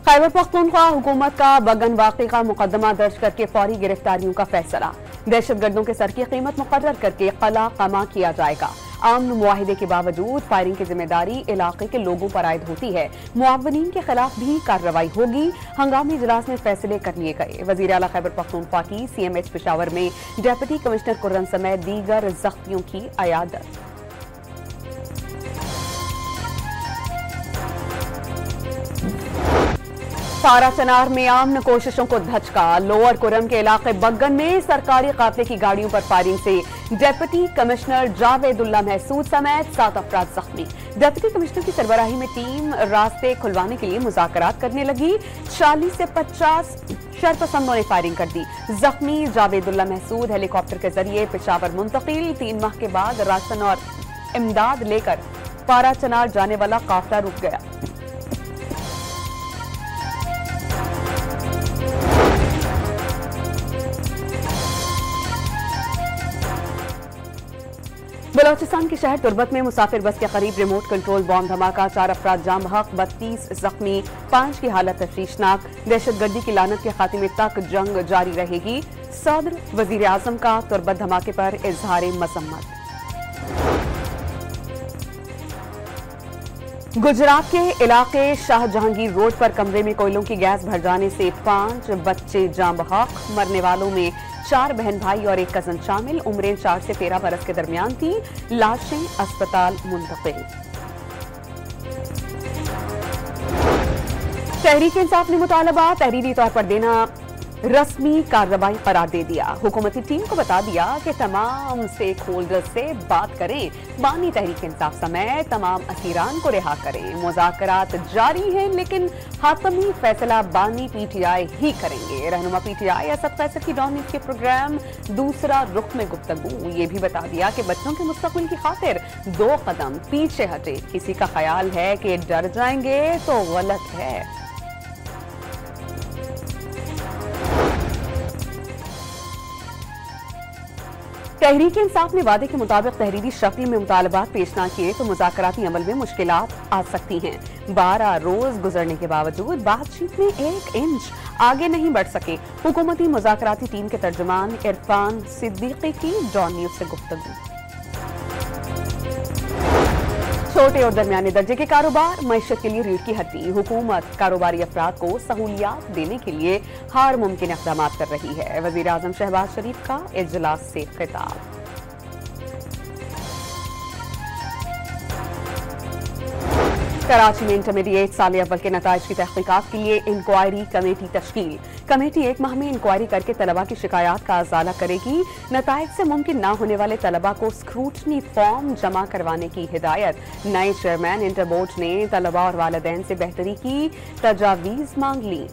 खैबर पख्तूनख्वा हुकूमत का बगन वाक़े का मुकदमा दर्ज करके फौरी गिरफ्तारियों का फैसला। दहशतगर्दों के सर की कीमत मुकर्रर करके कला कमा किया जाएगा। आमन मुआहिदे के बावजूद फायरिंग की जिम्मेदारी इलाके के लोगों पर आयद होती है। मुआवनीन के खिलाफ भी कार्रवाई होगी। हंगामी इजलास में फैसले कर लिए गए। वजीर आला खैबर पख्तूनख्वा की CMH पेशावर में डेप्यूटी कमिश्नर कुर्रम समेत दीगर जख्मियों की अयादत। पारा चनार में आमन कोशिशों को धचका। लोअर कुर्रम के इलाके बग्गन में सरकारी काफिले की गाड़ियों पर फायरिंग से डेप्यूटी कमिश्नर जावेदुल्ला महसूद समेत 7 अफराद जख्मी। डेप्यूटी कमिश्नर की सरबराही में टीम रास्ते खुलवाने के लिए मुज़ाकरात करने लगी। 40 से 50 शरपसंदों ने फायरिंग कर दी। जख्मी जावेदुल्ला महसूद हेलीकॉप्टर के जरिए पेशावर मुंतकिल। 3 माह के बाद राशन और इमदाद लेकर पारा चनार जाने वाला काफिला रुक गया। बलोचिस्तान के शहर तुर्बत में मुसाफिर बस के करीब रिमोट कंट्रोल बॉम्ब धमाका। 4 अफराद जाम बहक, 32 जख्मी, 5 की हालत तशवीशनाक। दहशतगर्दी की लानत के खात्मे तक जंग जारी रहेगी। सदर वजीर आजम का तुर्बत धमाके पर इजहार मजम्मत। गुजरात के इलाके शाहजहांगीर रोड पर कमरे में कोयलों की गैस भर जाने से 5 बच्चे जाम बहक। मरने वालों में 4 बहन भाई और 1 कजन शामिल। उम्रें 4 से 13 बरस के दरमियान थी। लाशें अस्पताल मुंतकिल। तहरीक इंसाफ ने मुतालबा तहरीरी तौर पर देना रस्मी कार्रवाई करार दे दिया। हुकूमती टीम को बता दिया कि तमाम स्टेक होल्डर्स से बात करें। बानी तहरीक इंसाफ समेत तमाम असीरान को रिहा करें। मुज़ाकरात जारी हैं, लेकिन हातमी फैसला बानी PTI ही करेंगे। रहनुमा PTI असद कैसर की डॉन न्यूज़ के प्रोग्राम दूसरा रुख में गुफ्तगू ये भी बता दिया कि बच्चों के मुस्तकबिल की खातिर 2 कदम पीछे हटे। किसी का ख्याल है कि डर जाएंगे तो गलत है। तहरीक इंसाफ ने वादे के मुताबिक तहरीरी शक्ल में मुतालबात पेश न किए तो मुज़ाकराती अमल में मुश्किलात आ सकती हैं। 12 रोज गुजरने के बावजूद बातचीत में 1 इंच आगे नहीं बढ़ सके। हुकूमती मुज़ाकराती टीम के तर्जुमान इरफान सिद्दीकी की डॉन न्यूज़ से गुफ्तगू। छोटे और दरमियाने दर्जे के कारोबार मईशत के लिए रीढ़ की हड्डी। हुकूमत कारोबारी अफराद को सहूलियात देने के लिए हर मुमकिन इक़दाम कर रही है। वज़ीर आज़म शहबाज शरीफ का इजलास से खिताब। कराची में इंटरमीडिएट साल अव्वल के नताइज की तहकीकात के लिए इंक्वायरी कमेटी तश्कील। कमेटी 1 माह में इंक्वायरी करके तलबा की शिकायत का अजाला करेगी। नताइज से मुमकिन न होने वाले तलबा को स्क्रूटनी फॉर्म जमा करवाने की हिदायत। नए चेयरमैन इंटर बोर्ड ने तलबा और वालिदैन से बेहतरी की तजावीज मांग ली।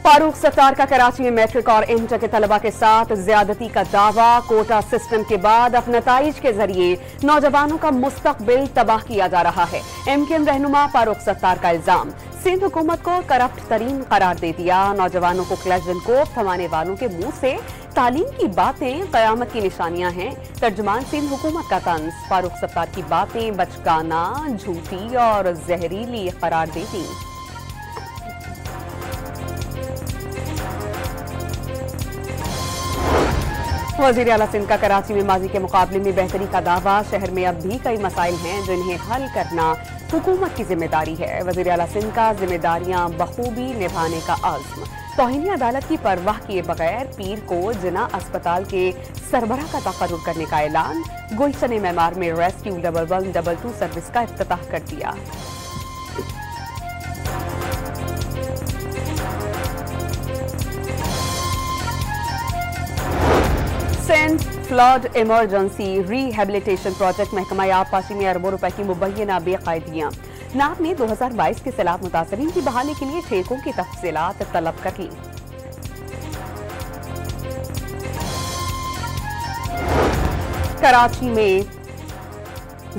फारूक सत्तार का कराची में मैट्रिक और इंटर के तलबा के साथ ज्यादती का दावा। कोटा सिस्टम के बाद अब नताइज के जरिए नौजवानों का मुस्तकबिल तबाह किया जा रहा है। MKM रहनुमा फारूक सत्तार का इल्जाम। सिंध हुकूमत को करप्ट तरीन करार दे दिया। नौजवानों को क्लैशनकोफ थमाने वालों के मुंह से तालीम की बातें कयामत की निशानियां हैं। तर्जुमान सिंध हुकूमत का तंज। फारूक सत्तार की बातें बचकाना, झूठी और जहरीली करार दे दी। वज़ीर आला सिंध का कराची में माजी के मुकाबले में बेहतरी का दावा। शहर में अब भी कई मसाइल हैं जिन्हें हल करना हुकूमत की जिम्मेदारी है। वज़ीर आला सिंध का जिम्मेदारियां बखूबी निभाने का अज़्म। तौहीन अदालत की परवाह किए बगैर पीर को जिना अस्पताल के सरबराह का तकर्रुर करने का ऐलान। गुलशन मेमार में रेस्क्यू 1122 सर्विस का इफ्तिताह कर दिया। सेंट फ्लड इमरजेंसी रिहेबिलिटेशन प्रोजेक्ट महकमा आबपाशी में अरबों रुपए की मुबैना बेकायदियां। नाब ने 2022 के सैलाब मुतासरीन की बहाली के लिए ठेकों की तफसीलात तलब कर ली। कराची में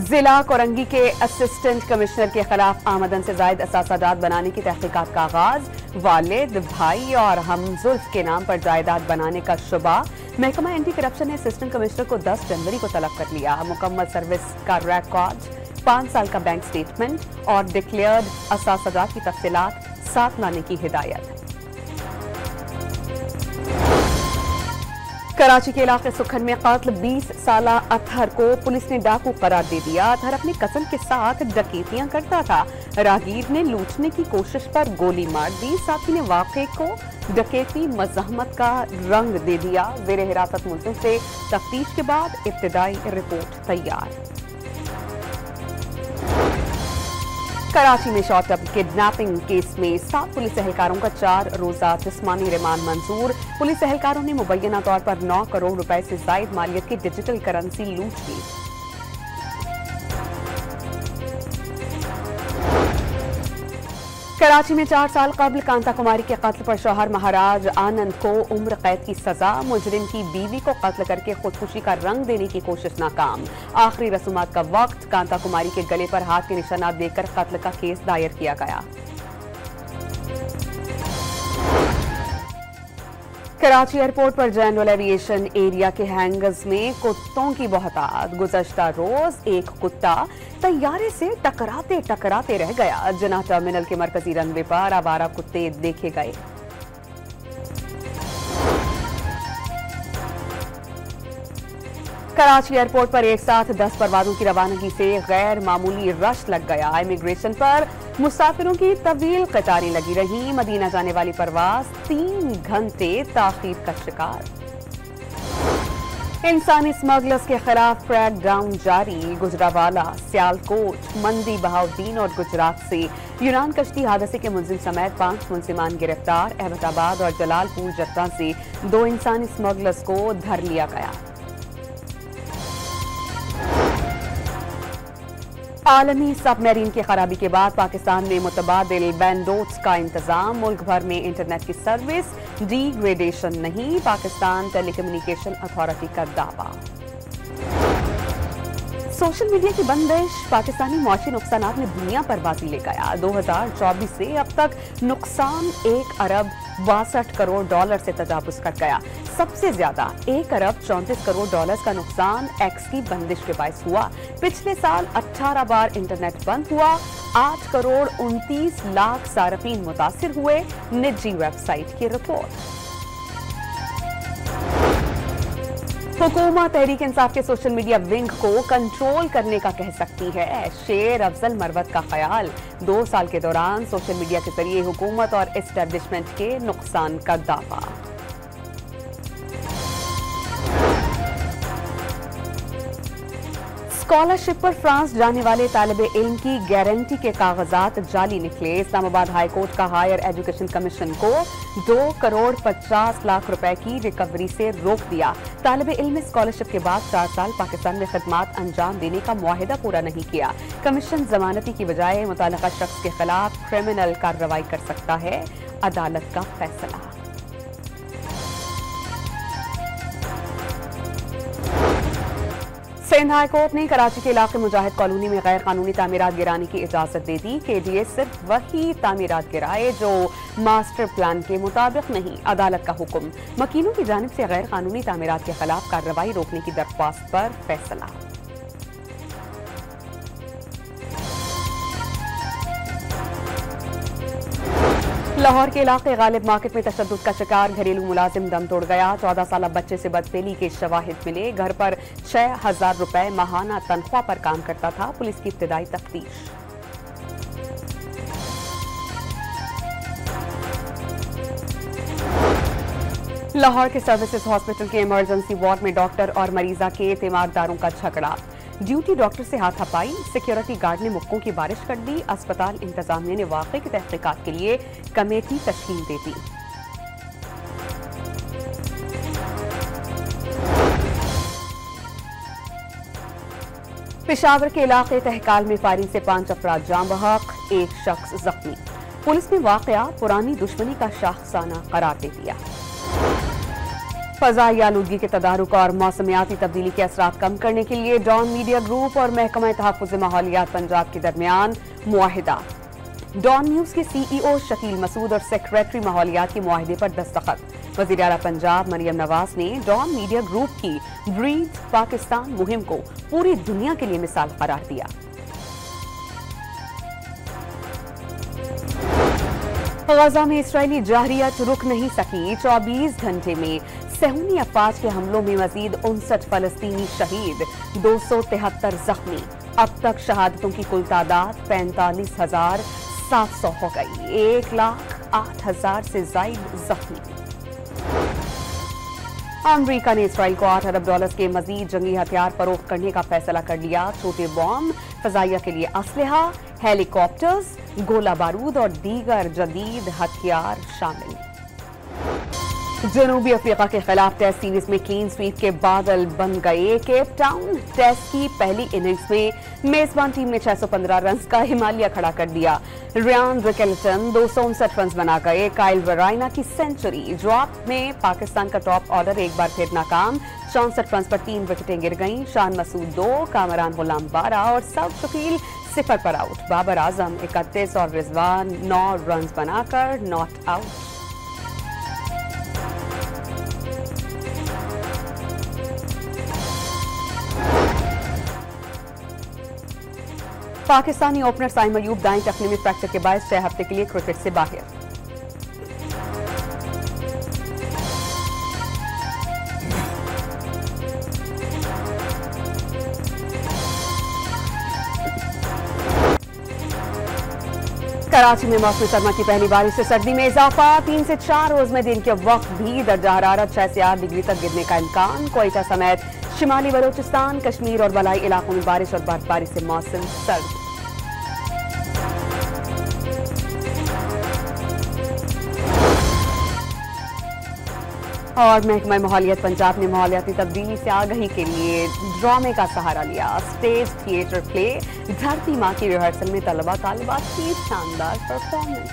जिला कोरंगी के असिस्टेंट कमिश्नर के खिलाफ आमदन से जायद असासाजात बनाने की तहकीकात का आगाज। वालिद, भाई और हमजुल्फ के नाम पर जायदाद बनाने का शुबा। महकमा एंटी करप्शन ने असिस्टेंट कमिश्नर को 10 जनवरी को तलब कर लिया। मुकम्मल सर्विस का रिकॉर्ड, 5 साल का बैंक स्टेटमेंट और डिक्लेयर्ड असासजा की तफसीलात साथ लाने की हिदायत। कराची के इलाके सुखन में कत्ल 20 साला अतहर को पुलिस ने डाकू करार दे दिया। अतहर अपनी कज़न के साथ डकैतियां करता था। राहगीर ने लूटने की कोशिश पर गोली मार दी। साथी ने वाक़े को डकैती मज़ाहमत का रंग दे दिया। ज़ेरे हिरासत मुल्ज़िम से तफ्तीश के बाद इब्तिदाई रिपोर्ट तैयार। कराची में शॉर्ट टर्म किडनैपिंग केस में 7 पुलिस एहलकारों का 4 रोजा जिस्मानी रिमांड मंजूर। पुलिस एहलकारों ने मुबैना तौर पर 9 करोड़ रुपए से जायद मालियत की डिजिटल करेंसी लूट ली। कराची में 4 साल कबल कांता कुमारी के कत्ल पर शौहर महाराज आनंद को उम्र कैद की सजा। मुजरिम की बीवी को कत्ल करके खुदकुशी का रंग देने की कोशिश नाकाम। आखिरी रसूमात का वक्त, कांता कुमारी के गले पर हाथ के निशानात देकर कत्ल का केस दायर किया गया। कराची एयरपोर्ट पर जनरल एविएशन एरिया के हैंगर्स में कुत्तों की बहुतात। गुज़श्ता रोज एक कुत्ता तैयारे से टकराते टकराते रह गया। जिन्ना टर्मिनल के मरकजी रनवे पर आवारा कुत्ते देखे गए। कराची एयरपोर्ट पर एक साथ 10 परवाजों की रवानगी से गैर मामूली रश लग गया। इमिग्रेशन पर मुसाफिरों की तवील कतारें लगी रही। मदीना जाने वाली परवाज 3 घंटे ताखीर का शिकार। इंसानी स्मगलर्स के खिलाफ क्रैकडाउन जारी। गुजरावाला, सियालकोट, मंदी, बहाउद्दीन और गुजरात से यूनान कश्ती हादसे के मुलजिम समेत 5 मुलजिमान गिरफ्तार। अहमदाबाद और जलालपुर जट्टा से 2 इंसानी स्मगलर्स को धर लिया गया। आलमी सबमरीन की खराबी के बाद पाकिस्तान में मुतबादिल बैंडोट्स का इंतजाम। मुल्क भर में इंटरनेट की सर्विस डिग्रेडेशन नहीं, पाकिस्तान टेलीकम्युनिकेशन अथॉरिटी का दावा। सोशल मीडिया की बंदिश पाकिस्तानी मौशी नुकसानात में दुनिया पर बाजी ले गया। 2024 से अब तक नुकसान 1 अरब 62 करोड़ डॉलर से तजावुज कर गया। सबसे ज्यादा 1 अरब 34 करोड़ डॉलर का नुकसान एक्स की बंदिश के बायस हुआ। पिछले साल 18 बार इंटरनेट बंद हुआ। 8 करोड़ 29 लाख सार्फिन मुतासिर हुए। निजी वेबसाइट की रिपोर्ट। हुकूमत तहरीक इंसाफ के सोशल मीडिया विंग को कंट्रोल करने का कह सकती है। शेर अफजल मरवत का ख्याल, 2 साल के दौरान सोशल मीडिया के जरिए हुकूमत और एस्टेब्लिशमेंट के नुकसान का दावा। स्कॉलरशिप पर फ्रांस जाने वाले तालिबे इल्म की गारंटी के कागजात जाली निकले। इस्लामाबाद हाईकोर्ट का हायर एजुकेशन कमीशन को 2 करोड़ 50 लाख रुपए की रिकवरी से रोक दिया। तालिबे इल्म ने स्कॉलरशिप के बाद 4 साल पाकिस्तान में खिदमात अंजाम देने का मुआहिदा पूरा नहीं किया। कमीशन जमानती की बजाय मुताल्लिका शख्स के खिलाफ क्रिमिनल कार्रवाई कर सकता है। अदालत का फैसला। सिंध हाई कोर्ट ने कराची के इलाके मुजाहिद कॉलोनी में गैर कानूनी तामीरात गिराने की इजाजत दे दी। KDA सिर्फ वही तामीरात गिराए जो मास्टर प्लान के मुताबिक नहीं। अदालत का हुक्म, मकीनों की जानिब से गैर कानूनी तामीरात के खिलाफ कार्रवाई रोकने की दरख्वास्त पर फैसला। लाहौर के इलाके गालिब मार्केट में तशद्दुद का शिकार घरेलू मुलाजिम दम तोड़ गया। 14 साल बच्चे से बदफेली के शवाहिद मिले। घर पर 6000 रुपए माहाना तनख्वाह पर काम करता था। पुलिस की इब्तिदाई तफ्तीश। लाहौर के सर्विसेज हॉस्पिटल के इमरजेंसी वार्ड में डॉक्टर और मरीजा के तीमारदारों का झगड़ा। ड्यूटी डॉक्टर से हाथापाई। सिक्योरिटी गार्ड ने मुक्कों की बारिश कर दी। अस्पताल इंतजामिया ने वाकये की तहकीकात के लिए कमेटी तश्कील दे दी। पेशावर के इलाके तहकाल में फायरिंग से 5 अफराद जाँ बहक, 1 शख्स जख्मी। पुलिस ने वाकया पुरानी दुश्मनी का शाखसाना करार दे दिया। फजाई आलूदगी के तदारुक और मौसमियाती तब्दीली के असरात कम करने के लिए डॉन मीडिया ग्रुप और महकमा तहफ़्फ़ुज़ माहौलियात पंजाब के दरमियान मुआहिदा। डॉन न्यूज के CEO शकील मसूद और सेक्रेटरी माहौलियात के मुआहिदे पर दस्तखत। वज़ीर आला पंजाब मरियम नवाज ने डॉन मीडिया ग्रुप की ब्रीथ पाकिस्तान मुहिम को पूरी दुनिया के लिए मिसाल करार दिया। गजा में इस्राएली जारहियत रुक नहीं सकी। 24 घंटे में सहूनी अफवाज के हमलों में मजीद 59 फलस्तीनी शहीद, 273 जख्मी। अब तक शहादतों की कुल तादाद 45,700 हो गई। 1,08,000 से ज्यादा जख्मी। अमेरिका ने इसराइल को $8 अरब के मजीद जंगी हथियार फरोख्त करने का फैसला कर लिया। छोटे बॉम्ब, फजाइया के लिए असलहा, हेलीकॉप्टर्स, गोला बारूद और दीगर जदीद हथियार शामिल। जनूबी अफ्रीका के खिलाफ टेस्ट सीरीज में क्लीन स्वीप के बादल बन गए। केप टाउन टेस्ट की पहली इनिंग्स में मेजबान टीम ने 615 रन का हिमालय खड़ा कर दिया। रियान रिकेल्टन 259 रन बना गए। काइल वराइना की सेंचुरी। ड्रॉप में पाकिस्तान का टॉप ऑर्डर एक बार फिर नाकाम। 64 रन पर 3 विकेटें गिर गईं। शान मसूद 2, कामरान गुलाम 12 और सऊद शकील 0 पर आउट। बाबर आजम 31 और रिजवान 9 रन बनाकर नॉट आउट। पाकिस्तानी ओपनर साइम अयूब दाएं टखने में फ्रैक्चर के बाद 6 हफ्ते के लिए क्रिकेट से बाहर। कराची में मौसम सरमा की पहली बारिश से सर्दी में इजाफा। 3 से 4 रोज में दिन के वक्त भी दर्जा हरारत 6 से 8 डिग्री तक गिरने का इम्कान। कोयटा समेत शिमाली बलोचिस्तान, कश्मीर और बलाई इलाकों में बारिश और बर्फबारी से मौसम सर्द। और महकमा माहौलियात पंजाब ने माहौलियाती तब्दीली से आगाही के लिए ड्रामे का सहारा लिया। स्टेज थिएटर प्ले धरती माँ की रिहर्सल में तलबा तालिबात की शानदार परफॉर्मेंस।